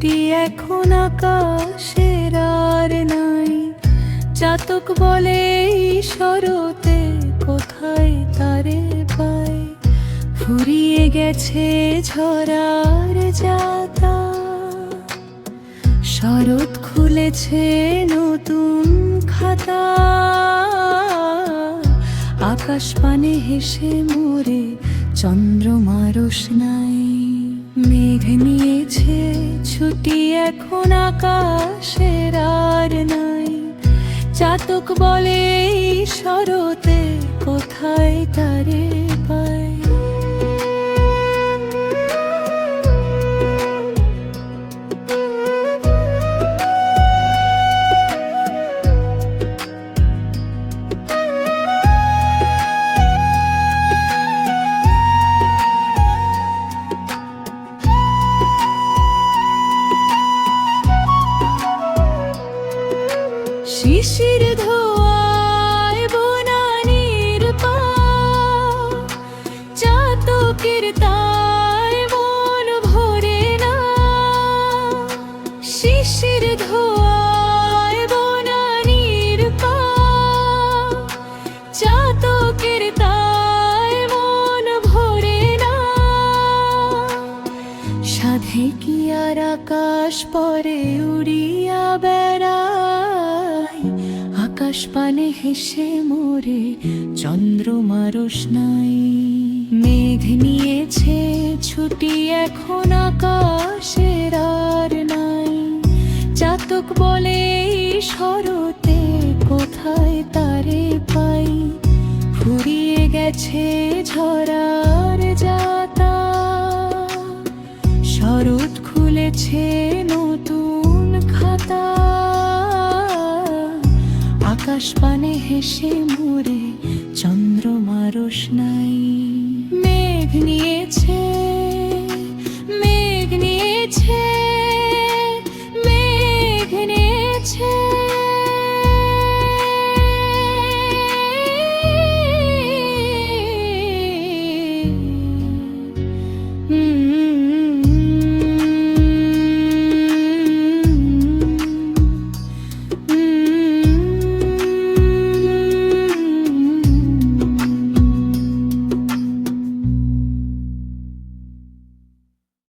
ছুটি এখন আকাশের আর নাই। চাতক বলে এই শরতে কোথায় তারে পাই। ফুরিয়ে গেছে ঝরার যাতা, শরৎ খুলেছে নতুন খাতা। আকাশ পানে হেসে মোরে চন্দ্রমা রোশনাই। মেঘ নিয়েছে ছুটি এখন আকাশের আর নাই। চাতক বলে এই শরতে কোথায় তারে পাই। শিশির ধোয়ায় বনানীর পা, চাতকের তাই মন ভরে না। শিশির ধোয়ায় বনানীর পা, চাতকের তাই মন ভরে না। সাধে কি আর আকাশ পরে উড়িয়া বেড়ায়। আকাশ পানে হেসে মোরে চন্দ্রমা রোশনাই। মেঘ নিয়েছে ছুটি এখন আকাশের আর নাই। চাতক বলে এই শরতে কোথায় তারে পাই। ফুরিয়ে গেছে ঝরার যাতা, শরৎ খুলেছে নতুন খাতা। আকাশ পানে হেসে মোরে চন্দ্রমা রোশনাই। মেঘ নিয়েছে